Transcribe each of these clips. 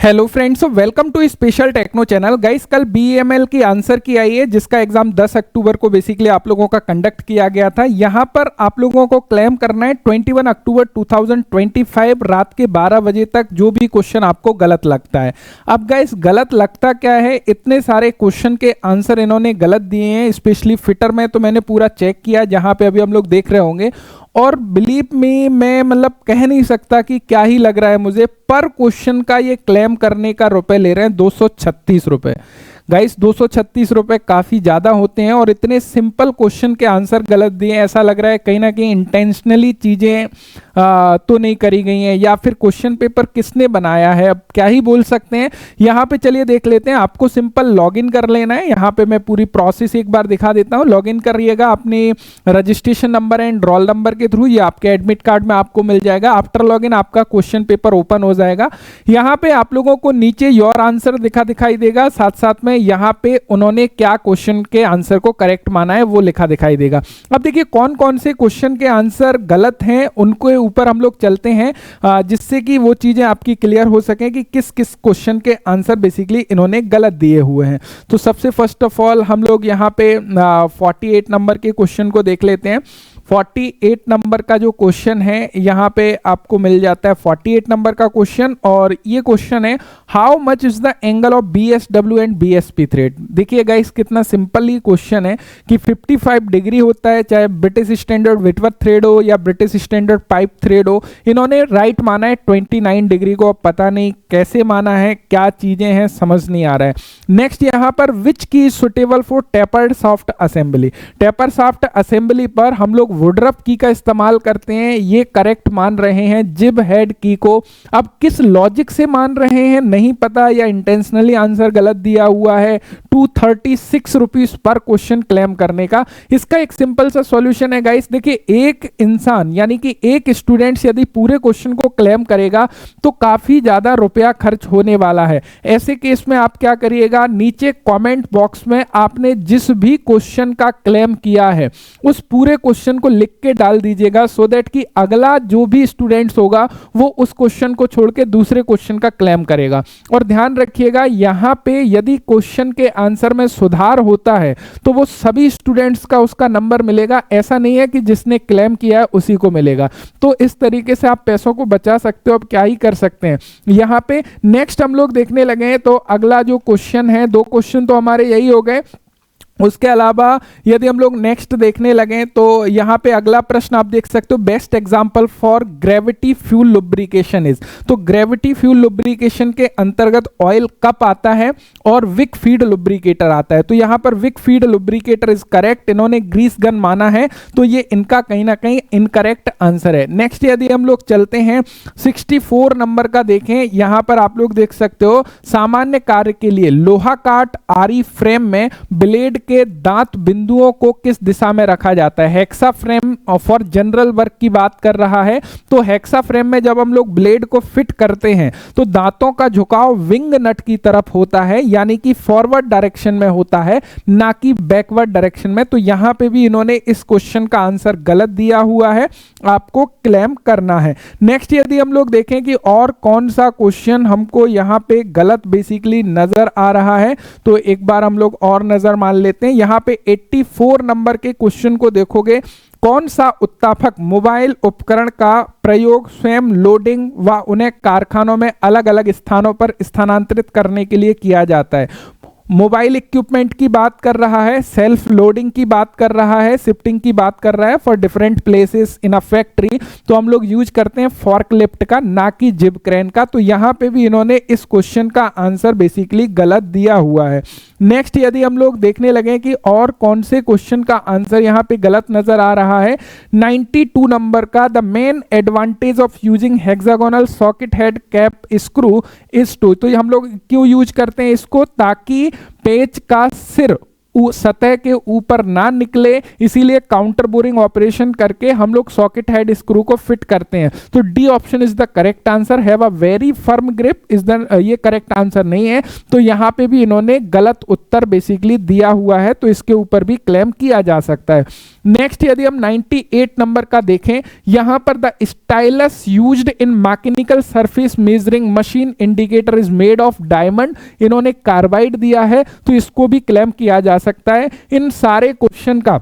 Hello friends, welcome to special techno channel. Guys, कल BML की answer key आई है जिसका एग्जाम 10 अक्टूबर को बेसिकली आप लोगों का कंडक्ट किया गया था। यहां पर आप लोगों को क्लेम करना है 21 अक्टूबर 2025 रात के 12 बजे तक जो भी क्वेश्चन आपको गलत लगता है। अब गाइस, गलत लगता क्या है, इतने सारे क्वेश्चन के आंसर इन्होंने गलत दिए हैं। स्पेशली फिटर में तो मैंने पूरा चेक किया जहां पे अभी हम लोग देख रहे होंगे, और बिलीव मी, मैं मतलब कह नहीं सकता कि क्या ही लग रहा है मुझे। पर क्वेश्चन का ये क्लेम करने का रुपए ले रहे हैं 236 रुपए। गाइस, 236 रुपए काफी ज्यादा होते हैं और इतने सिंपल क्वेश्चन के आंसर गलत दिए। ऐसा लग रहा है कहीं ना कहीं इंटेंशनली चीजें तो नहीं करी गई हैं, या फिर क्वेश्चन पेपर किसने बनाया है, अब क्या ही बोल सकते हैं। यहाँ पे चलिए देख लेते हैं। आपको सिंपल लॉगिन कर लेना है। यहाँ पे मैं पूरी प्रोसेस एक बार दिखा देता हूँ। लॉगिन करिएगा अपने registration number and roll number के थ्रू। ये आपके एडमिट कार्ड में आपको मिल जाएगा। आफ्टर लॉगिन आपका क्वेश्चन पेपर ओपन हो जाएगा। यहाँ पे आप लोगों को नीचे योर आंसर दिखाई देगा, साथ साथ में यहाँ पे उन्होंने क्या क्वेश्चन के आंसर को करेक्ट माना है वो लिखा दिखाई देगा। अब देखिए कौन कौन से क्वेश्चन के आंसर गलत हैं उनके ऊपर हम लोग चलते हैं, जिससे कि वो चीजें आपकी क्लियर हो सके कि किस किस क्वेश्चन के आंसर बेसिकली इन्होंने गलत दिए हुए हैं। तो सबसे फर्स्ट ऑफ ऑल हम लोग यहाँ पे 48 नंबर के क्वेश्चन को देख लेते हैं। 48 नंबर का जो क्वेश्चन है यहाँ पे आपको मिल जाता है 48 नंबर का क्वेश्चन, और ये क्वेश्चन है how much is the angle of BSW and BSP thread. देखिए गाइस, कितना सिंपल ही क्वेश्चन है कि 55 डिग्री होता है, चाहे ब्रिटिश स्टैंडर्ड विटवर्थ थ्रेड हो या ब्रिटिश स्टैंडर्ड पाइप थ्रेड हो। इन्होंने राइट माना है 29 डिग्री को। पता नहीं कैसे माना है, क्या चीजें हैं समझ नहीं आ रहा है। नेक्स्ट यहाँ पर विच की is suitable for tapered soft assembly. Taper soft assembly पर हम लोग वुडरफ की का इस्तेमाल करते हैं, ये करेक्ट मान रहे हैं जिब हेड की को। अब किस लॉजिक से मान रहे हैं नहीं पता, या इंटेंशनली आंसर गलत दिया हुआ है। 236 रुपीज पर क्वेश्चन क्लेम करने का इसका एक सिंपल सा सॉल्यूशन है गाइस। देखिए, एक इंसान यानी कि एक स्टूडेंट यदि पूरे क्वेश्चन को क्लेम करेगा तो काफी ज्यादा रुपया खर्च होने वाला है। ऐसे केस में आप क्या करिएगा, नीचे कमेंट बॉक्स में आपने जिस भी क्वेश्चन का क्लेम किया है उस पूरे क्वेश्चन को लिख के डाल दीजिएगा, सो दैट कि अगला जो भी स्टूडेंट्स होगा वो उस क्वेश्चन को छोड़ के दूसरे क्वेश्चन का क्लेम करेगा। और ध्यान रखिएगा, यहां पे यदि क्वेश्चन के आंसर में सुधार होता है तो वो सभी स्टूडेंट्स का उसका नंबर मिलेगा। ऐसा नहीं है कि जिसने क्लेम किया है उसी को मिलेगा। तो इस तरीके से आप पैसों को बचा सकते हो। अब क्या ही कर सकते हैं। यहां पे नेक्स्ट हम लोग देखने लगे हैं, तो अगला जो क्वेश्चन है, दो क्वेश्चन तो हमारे यही हो गए। उसके अलावा यदि हम लोग नेक्स्ट देखने लगे तो यहां पे अगला प्रश्न आप देख सकते हो, best example for gravity fuel lubrication is. तो ग्रेविटी फ्यूल लुब्रिकेशन के अंतर्गत ऑयल कप आता है और विक फीड लुब्रिकेटर आता है। तो यहां पर Wick feed lubricator is correct. इन्होंने ग्रीस गन माना है, तो ये इनका कहीं ना कहीं इनकरेक्ट आंसर है। नेक्स्ट यदि हम लोग चलते हैं 64 नंबर का देखें, यहां पर आप लोग देख सकते हो, सामान्य कार्य के लिए लोहा काट आरी फ्रेम में ब्लेड के दांत बिंदुओं को किस दिशा में रखा जाता है। Hexa frame for general work की बात कर रहा है। तो हेक्सा फ्रेम में जब हम लोग ब्लेड को फिट करते हैं तो दांतों का झुकाव विंग नट की तरफ होता है, यानी कि फॉरवर्ड डायरेक्शन में होता है, ना कि बैकवर्ड डायरेक्शन में। तो यहां पे भी इन्होंने इस क्वेश्चन का आंसर गलत दिया हुआ है, आपको क्लेम करना है। नेक्स्ट यदि हम लोग देखें कि और कौन सा क्वेश्चन हमको यहां पे गलत बेसिकली नजर आ रहा है, तो एक बार हम लोग और नजर मान लेते हैं। यहां पे 84 नंबर के क्वेश्चन को देखोगे, कौन सा उत्तापक मोबाइल उपकरण का प्रयोग स्वयं लोडिंग व उन्हें कारखानों में अलग अलग स्थानों पर स्थानांतरित करने के लिए किया जाता है। मोबाइल इक्विपमेंट की बात कर रहा है, सेल्फ लोडिंग की बात कर रहा है, शिफ्टिंग की बात कर रहा है for different places in a factory. तो हम लोग यूज करते हैं फॉर्कलिफ्ट का, ना कि जिब क्रेन का। तो यहां पे भी इन्होंने इस क्वेश्चन का आंसर बेसिकली गलत दिया हुआ है। नेक्स्ट यदि हम लोग देखने लगे कि और कौन से क्वेश्चन का आंसर यहां पे गलत नजर आ रहा है, 92 नंबर का, the main advantage of using hexagonal socket head cap screw is to. तो हम लोग क्यों यूज करते हैं इसको, ताकि पेच का सिर सतह के ऊपर ना निकले, इसीलिए काउंटर बोरिंग ऑपरेशन करके हम लोग सॉकेट हेड स्क्रू को फिट करते हैं। तो D option is the correct answer, have a very firm grip is the, ये करेक्ट आंसर नहीं है। तो यहां पे भी इन्होंने गलत उत्तर बेसिकली दिया हुआ है, तो इसके ऊपर भी क्लेम किया जा सकता है। नेक्स्ट यदि हम 98 नंबर का देखें, यहां पर the stylus used in mechanical surface measuring machine indicator is made of diamond, इन्होंने कार्बाइड दिया है तो इसको भी क्लेम किया जा सकता है। इन सारे क्वेश्चन का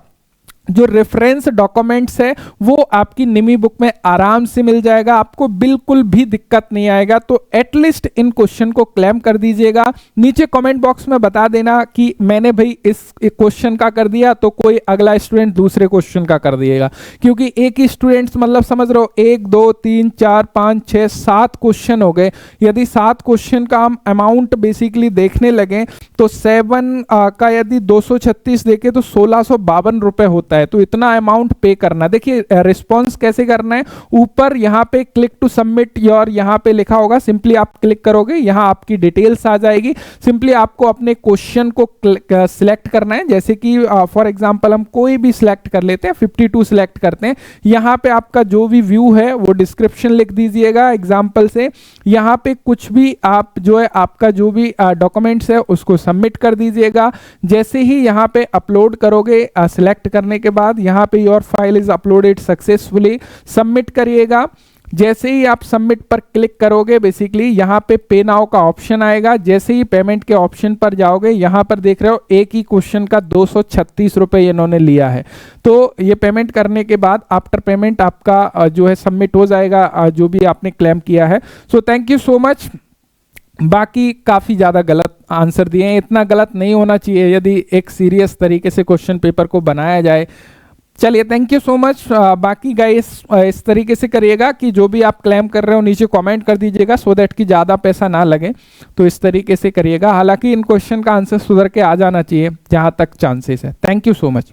जो रेफरेंस डॉक्यूमेंट्स है वो आपकी निमी बुक में आराम से मिल जाएगा, आपको बिल्कुल भी दिक्कत नहीं आएगा। तो एटलीस्ट इन क्वेश्चन को क्लेम कर दीजिएगा। नीचे कमेंट बॉक्स में बता देना कि मैंने भाई इस क्वेश्चन का कर दिया, तो कोई अगला स्टूडेंट दूसरे क्वेश्चन का कर दिएगा, क्योंकि एक ही स्टूडेंट्स मतलब समझ रहे हो 1 2 3 4 5 6 7 क्वेश्चन हो गए। यदि 7 क्वेश्चन का हम अमाउंट बेसिकली देखने लगे तो 7 का यदि 236 देखे तो 1652 रुपए होता है। तो इतना अमाउंट पे करना। देखिए रिस्पॉन्स कैसे करना है, ऊपर यहां पे क्लिक टू सबमिट योर यहां पे लिखा होगा, सिंपली आप क्लिक करोगे, यहां आपकी डिटेल्स आ जाएगी। सिंपली आपको अपने क्वेश्चन को सिलेक्ट करना है, जैसे कि फॉर एग्जांपल हम कोई भी सिलेक्ट कर लेते हैं, 52 सिलेक्ट करते हैं। यहां पे आपका जो भी व्यू है वो डिस्क्रिप्शन लिख दीजिएगा एग्जांपल से। यहां पे कुछ भी आप जो है आपका जो भी डॉक्यूमेंट्स है उसको सबमिट कर दीजिएगा। जैसे ही यहां पे अपलोड करोगे, सिलेक्ट करने के बाद यहां पे your file is uploaded successfully, submit करिएगा। जैसे ही आप सबमिट पर क्लिक करोगे बेसिकली यहां पे पे नाउ का ऑप्शन आएगा। जैसे ही पेमेंट के ऑप्शन पर जाओगे, यहां पर देख रहे हो एक ही क्वेश्चन का 236 रुपए इन्होंने लिया है। तो ये पेमेंट करने के बाद आफ्टर पेमेंट आपका जो है सबमिट हो जाएगा जो भी आपने क्लेम किया है। So thank you so much. बाकी काफ़ी ज़्यादा गलत आंसर दिए हैं, इतना गलत नहीं होना चाहिए यदि एक सीरियस तरीके से क्वेश्चन पेपर को बनाया जाए। चलिए थैंक यू सो मच। बाकी गाइस इस तरीके से करिएगा कि जो भी आप क्लेम कर रहे हो नीचे कमेंट कर दीजिएगा, सो दैट कि ज़्यादा पैसा ना लगे। तो इस तरीके से करिएगा। हालांकि इन क्वेश्चन का आंसर सुधर के आ जाना चाहिए जहाँ तक चांसेस है। Thank you so much.